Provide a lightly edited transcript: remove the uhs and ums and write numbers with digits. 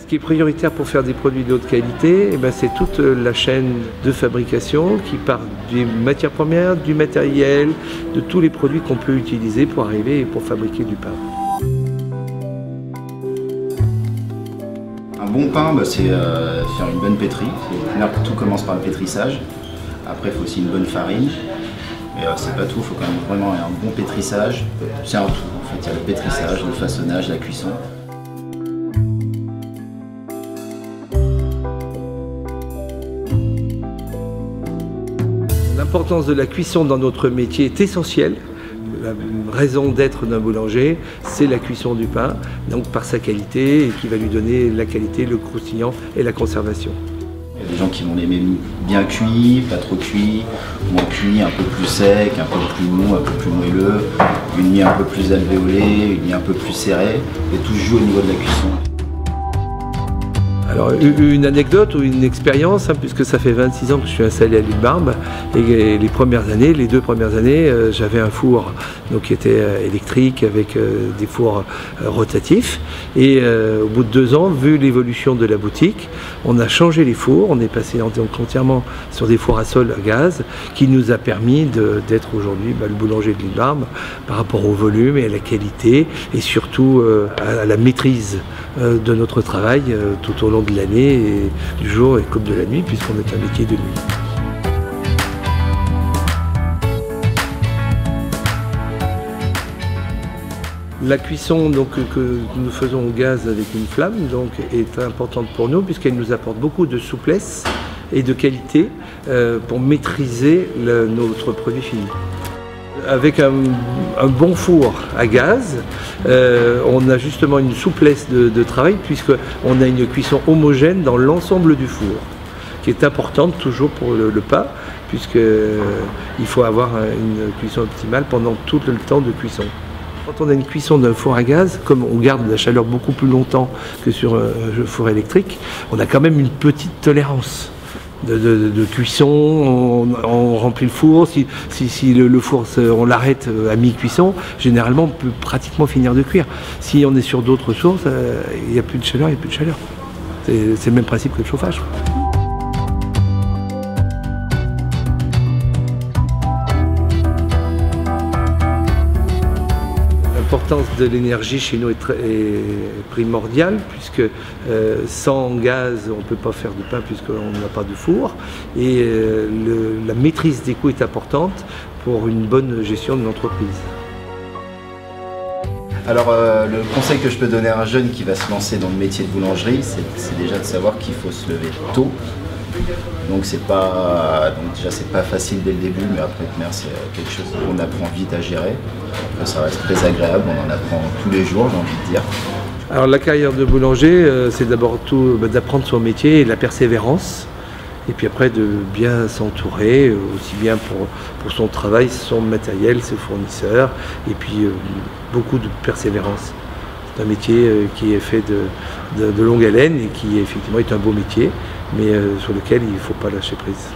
qui est prioritaire pour faire des produits de haute qualité, c'est toute la chaîne de fabrication qui part des matières premières, du matériel, de tous les produits qu'on peut utiliser pour arriver et pour fabriquer du pain. Un bon pain, c'est faire une bonne pétrie. Tout commence par le pétrissage. Après, il faut aussi une bonne farine. Mais c'est pas tout, il faut quand même vraiment un bon pétrissage. C'est un tout en fait, il y a le pétrissage, le façonnage, la cuisson. L'importance de la cuisson dans notre métier est essentielle. La raison d'être d'un boulanger, c'est la cuisson du pain, donc par sa qualité, et qui va lui donner la qualité, le croustillant et la conservation. Il y a des gens qui vont l'aimer bien cuit, pas trop cuit, moins cuit, un peu plus sec, un peu plus mou, un peu plus moelleux, une mie un peu plus alvéolée, une mie un peu plus serrée, et tout se joue au niveau de la cuisson. Alors une anecdote ou une expérience, puisque ça fait 26 ans que je suis installé à l'île Barbe, et les deux premières années, j'avais un four qui était électrique avec des fours rotatifs, et au bout de 2 ans, vu l'évolution de la boutique, on a changé les fours, on est passé entièrement sur des fours à sol à gaz, qui nous a permis d'être aujourd'hui le boulanger de l'île Barbe par rapport au volume et à la qualité, et surtout à la maîtrise de notre travail tout au long de l'année, et du jour et comme de la nuit, puisqu'on est un métier de nuit. La cuisson que nous faisons au gaz avec une flamme est importante pour nous, puisqu'elle nous apporte beaucoup de souplesse et de qualité pour maîtriser notre produit fini. Avec un bon four à gaz, on a justement une souplesse de travail, puisqu'on a une cuisson homogène dans l'ensemble du four, qui est importante toujours pour le pain, puisqu'il faut avoir une cuisson optimale pendant tout le temps de cuisson. Quand on a une cuisson d'un four à gaz, comme on garde la chaleur beaucoup plus longtemps que sur un four électrique, on a quand même une petite tolérance de cuisson. On remplit le four, si le four on l'arrête à mi-cuisson, généralement on peut pratiquement finir de cuire. Si on est sur d'autres sources, il n'y a plus de chaleur, il n'y a plus de chaleur. C'est le même principe que le chauffage. L'importance de l'énergie chez nous est primordiale, puisque sans gaz on ne peut pas faire de pain, puisqu'on n'a pas de four, et la maîtrise des coûts est importante pour une bonne gestion de l'entreprise. Alors le conseil que je peux donner à un jeune qui va se lancer dans le métier de boulangerie, c'est déjà de savoir qu'il faut se lever tôt. Donc déjà c'est pas facile dès le début, mais après tenir c'est quelque chose qu'on apprend vite à gérer. Après ça reste très agréable, on en apprend tous les jours, j'ai envie de dire. Alors la carrière de boulanger, c'est d'abord tout d'apprendre son métier et de la persévérance. Et puis après de bien s'entourer, aussi bien pour son travail, son matériel, ses fournisseurs, et puis beaucoup de persévérance. C'est un métier qui est fait de longue haleine et qui effectivement est un beau métier, mais sur lequel il ne faut pas lâcher prise.